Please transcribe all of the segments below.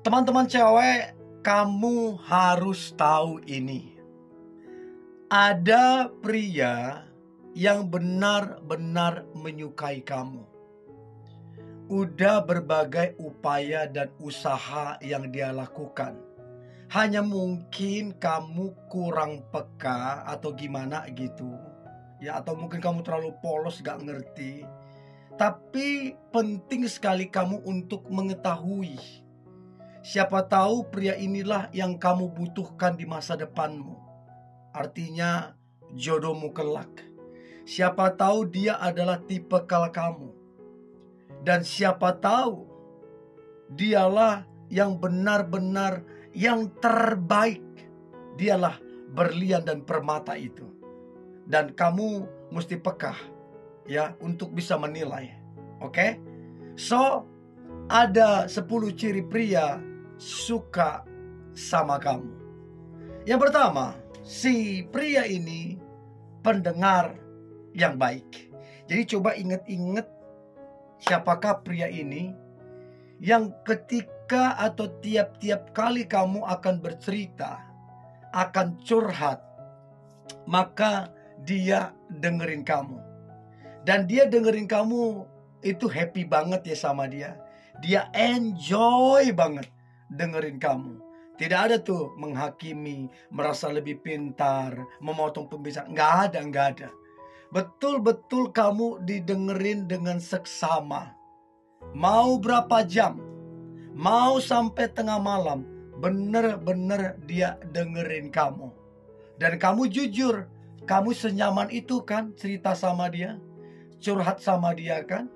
Teman-teman cewek, kamu harus tahu ini. Ada pria yang benar-benar menyukai kamu. Udah berbagai upaya dan usaha yang dia lakukan. Hanya mungkin kamu kurang peka atau gimana gitu. Ya, atau mungkin kamu terlalu polos gak ngerti. Tapi penting sekali kamu untuk mengetahui. Siapa tahu pria inilah yang kamu butuhkan di masa depanmu. Artinya jodohmu kelak. Siapa tahu dia adalah tipe kamu. Dan siapa tahu dialah yang benar-benar yang terbaik. Dialah berlian dan permata itu. Dan kamu mesti peka ya untuk bisa menilai. Oke? So, ada 10 ciri pria suka sama kamu. Yang pertama, si pria ini pendengar yang baik. Jadi coba ingat-ingat siapakah pria ini yang ketika atau tiap-tiap kali kamu akan bercerita, akan curhat, maka dia dengerin kamu. Dan dia dengerin kamu itu happy banget ya sama dia. Dia enjoy banget dengerin kamu. Tidak ada tuh menghakimi, merasa lebih pintar, memotong pembicaraan. Nggak ada. Betul-betul kamu didengerin dengan seksama. Mau berapa jam, mau sampai tengah malam, bener-bener dia dengerin kamu. Dan kamu jujur, kamu senyaman itu kan cerita sama dia, curhat sama dia kan.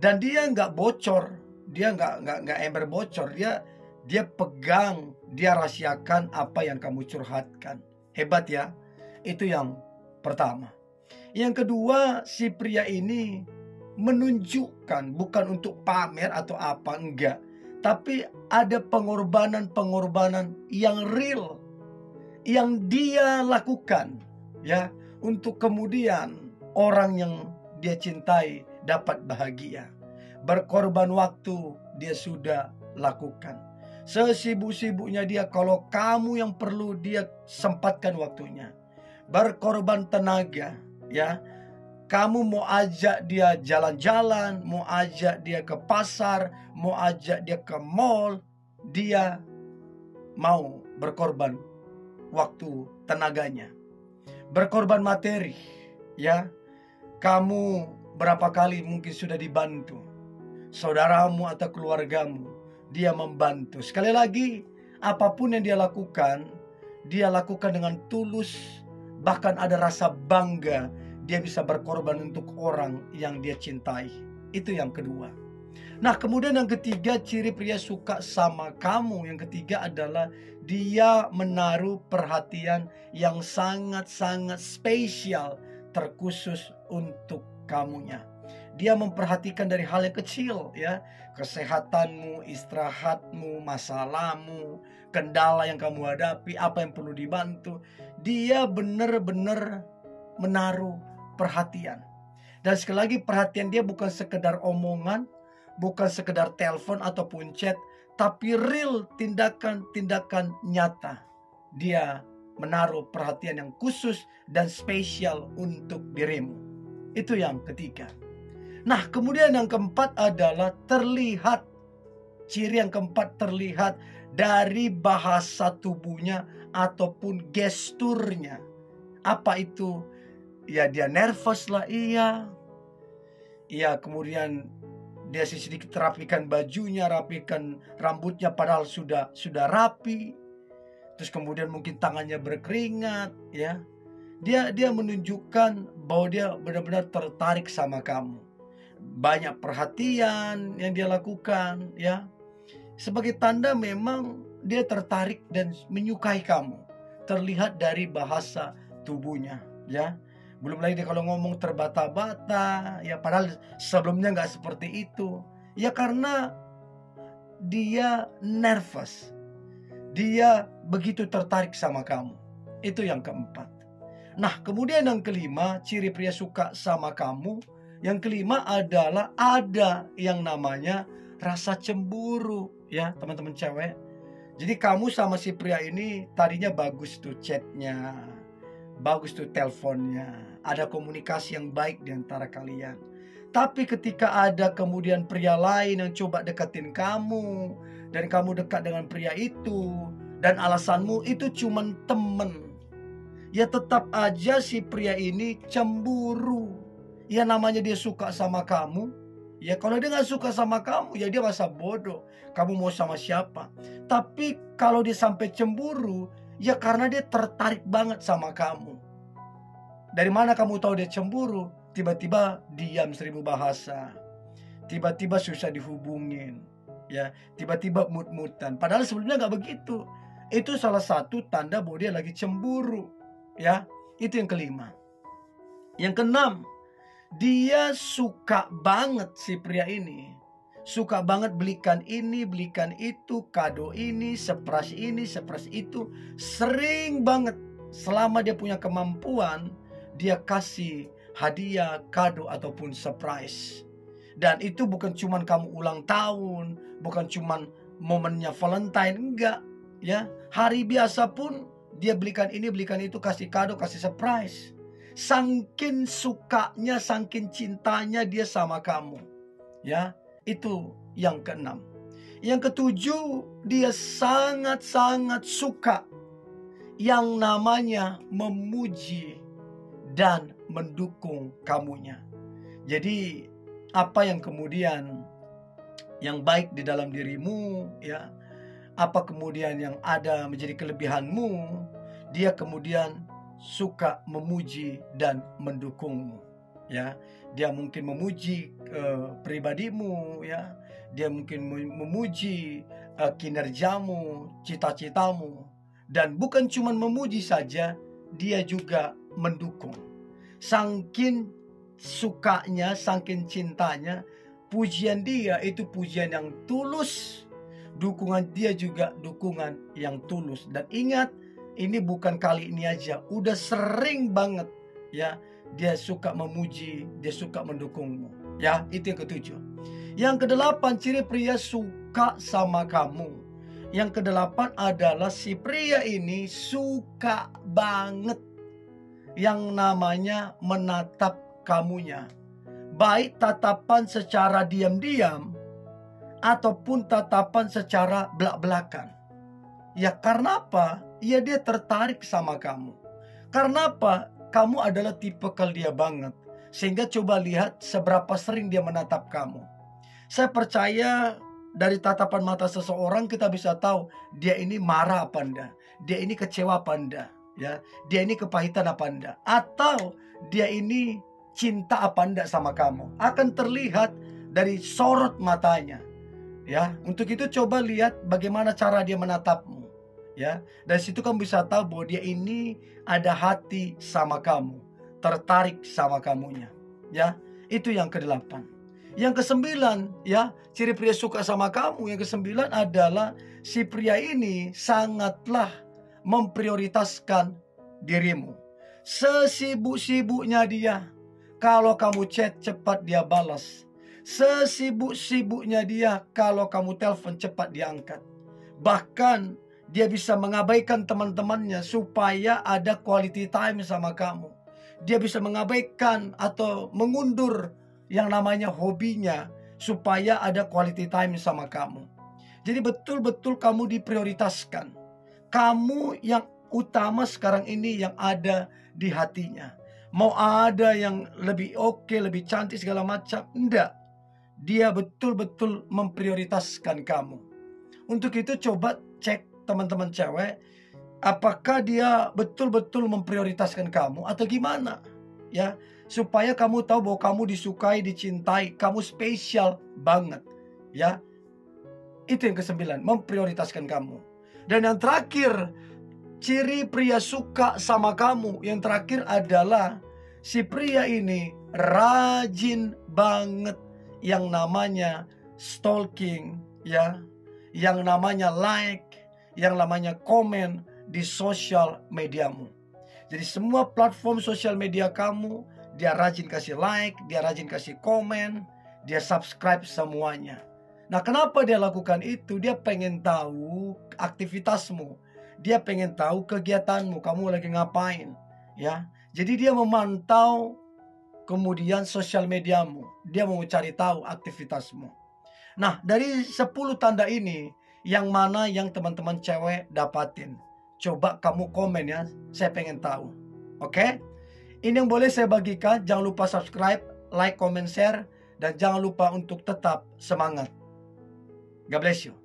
Dan dia nggak bocor, dia nggak ember bocor, dia pegang, dia rahasiakan apa yang kamu curhatkan. Hebat ya. Itu yang pertama. Yang kedua, si pria ini menunjukkan, bukan untuk pamer atau apa, enggak. Tapi ada pengorbanan yang real, yang dia lakukan ya, untuk kemudian orang yang dia cintai dapat bahagia. Berkorban waktu dia sudah lakukan. Sesibuk-sibuknya dia, kalau kamu yang perlu, dia sempatkan waktunya. Berkorban tenaga ya. Kamu mau ajak dia jalan-jalan, mau ajak dia ke pasar, mau ajak dia ke mall, dia mau berkorban waktu tenaganya. Berkorban materi ya. Kamu berapa kali mungkin sudah dibantu saudaramu atau keluargamu, dia membantu. Sekali lagi, apapun yang dia lakukan dengan tulus. Bahkan ada rasa bangga. Dia bisa berkorban untuk orang yang dia cintai. Itu yang kedua. Nah, kemudian yang ketiga, ciri pria suka sama kamu. Yang ketiga adalah dia menaruh perhatian yang sangat-sangat spesial, terkhusus untuk kamunya. Dia memperhatikan dari hal yang kecil ya. Kesehatanmu, istirahatmu, masalahmu, kendala yang kamu hadapi, apa yang perlu dibantu. Dia benar-benar menaruh perhatian. Dan sekali lagi, perhatian dia bukan sekedar omongan, bukan sekedar telepon ataupun chat, tapi real, tindakan-tindakan nyata. Dia menaruh perhatian yang khusus dan spesial untuk dirimu. Itu yang ketiga. Nah, kemudian yang keempat adalah terlihat. Ciri yang keempat terlihat dari bahasa tubuhnya ataupun gesturnya. Apa itu? Ya, dia nervous lah, iya. Iya, kemudian dia sedikit rapikan bajunya, rapikan rambutnya padahal sudah rapi. Terus kemudian mungkin tangannya berkeringat, ya. Dia menunjukkan bahwa dia benar-benar tertarik sama kamu. Banyak perhatian yang dia lakukan, ya. Sebagai tanda memang dia tertarik dan menyukai kamu. Terlihat dari bahasa tubuhnya, ya. Belum lagi dia kalau ngomong terbata-bata, ya padahal sebelumnya nggak seperti itu. Ya karena dia nervous. Dia begitu tertarik sama kamu. Itu yang keempat. Nah, kemudian yang kelima, ciri pria suka sama kamu. Yang kelima adalah ada yang namanya rasa cemburu, ya teman-teman cewek. Jadi kamu sama si pria ini tadinya bagus tuh chatnya, bagus tuh teleponnya, ada komunikasi yang baik di antara kalian. Tapi ketika ada kemudian pria lain yang coba deketin kamu, dan kamu dekat dengan pria itu, dan alasanmu itu cuman temen, ya tetap aja si pria ini cemburu. Ya namanya dia suka sama kamu. Ya kalau dia gak suka sama kamu, ya dia masa bodoh. Kamu mau sama siapa? Tapi kalau dia sampai cemburu, ya karena dia tertarik banget sama kamu. Dari mana kamu tahu dia cemburu? Tiba-tiba diam 1000 bahasa. Tiba-tiba susah dihubungin. Ya, tiba-tiba mut-mutan. Padahal sebelumnya gak begitu. Itu salah satu tanda bahwa dia lagi cemburu. Ya, itu yang kelima. Yang keenam, dia suka banget si pria ini. Suka banget belikan ini, belikan itu, kado ini, surprise itu. Sering banget selama dia punya kemampuan, dia kasih hadiah, kado ataupun surprise. Dan itu bukan cuman kamu ulang tahun, bukan cuman momennya Valentine, enggak. Ya, hari biasa pun dia belikan ini, belikan itu, kasih kado, kasih surprise. Saking sukanya, saking cintanya dia sama kamu. Ya, itu yang keenam. Yang ketujuh, dia sangat-sangat suka yang namanya memuji dan mendukung kamunya. Jadi apa yang kemudian yang baik di dalam dirimu, ya, apa kemudian yang ada menjadi kelebihanmu, dia kemudian suka memuji dan mendukungmu. Ya, dia mungkin memuji pribadimu, ya, dia mungkin memuji kinerjamu, cita-citamu, dan bukan cuma memuji saja, dia juga mendukung. Saking sukanya, saking cintanya, pujian dia itu pujian yang tulus, dukungan dia juga dukungan yang tulus. Dan ingat, ini bukan kali ini aja, udah sering banget, ya, dia suka memuji, dia suka mendukungmu. Ya, itu yang ketujuh. Yang kedelapan, ciri pria suka sama kamu. Yang kedelapan adalah si pria ini suka banget yang namanya menatap kamunya. Baik tatapan secara diam-diam ataupun tatapan secara belak-belakan. Ya karena apa? Ya dia tertarik sama kamu. Karena apa? Kamu adalah tipikal dia banget. Sehingga coba lihat seberapa sering dia menatap kamu. Saya percaya dari tatapan mata seseorang kita bisa tahu dia ini marah apa enggak, dia ini kecewa apa enggak, ya, dia ini kepahitan apa enggak, atau dia ini cinta apa enggak sama kamu. Akan terlihat dari sorot matanya. Ya, untuk itu coba lihat bagaimana cara dia menatapmu. Ya, dari situ kamu bisa tahu bahwa dia ini ada hati sama kamu, tertarik sama kamunya. Ya, itu yang kedelapan. Yang kesembilan, ya, ciri pria suka sama kamu. Yang kesembilan adalah si pria ini sangatlah memprioritaskan dirimu. Sesibuk-sibuknya dia, kalau kamu chat cepat dia balas. Sesibuk-sibuknya dia, kalau kamu telepon cepat dia angkat. Bahkan dia bisa mengabaikan teman-temannya supaya ada quality time sama kamu. Dia bisa mengabaikan atau mengundur yang namanya hobinya supaya ada quality time sama kamu. Jadi betul-betul kamu diprioritaskan. Kamu yang utama sekarang ini yang ada di hatinya. Mau ada yang lebih oke, lebih cantik segala macam, enggak. Dia betul-betul memprioritaskan kamu. Untuk itu coba cek teman-teman cewek, apakah dia betul-betul memprioritaskan kamu atau gimana? Ya, supaya kamu tahu bahwa kamu disukai, dicintai, kamu spesial banget. Ya, itu yang kesembilan, memprioritaskan kamu. Dan yang terakhir, ciri pria suka sama kamu. Yang terakhir adalah si pria ini rajin banget yang namanya stalking, ya, yang namanya like, yang namanya komen di sosial mediamu. Jadi semua platform sosial media kamu, dia rajin kasih like, dia rajin kasih komen, dia subscribe semuanya. Nah, kenapa dia lakukan itu? Dia pengen tahu aktivitasmu. Dia pengen tahu kegiatanmu, kamu lagi ngapain, ya. Jadi dia memantau kemudian sosial mediamu. Dia mau cari tahu aktivitasmu. Nah, dari 10 tanda ini, yang mana yang teman-teman cewek dapatin? Coba kamu komen ya, saya pengen tahu. Oke? Ini yang boleh saya bagikan. Jangan lupa subscribe, like, comment, share, dan jangan lupa untuk tetap semangat. God bless you.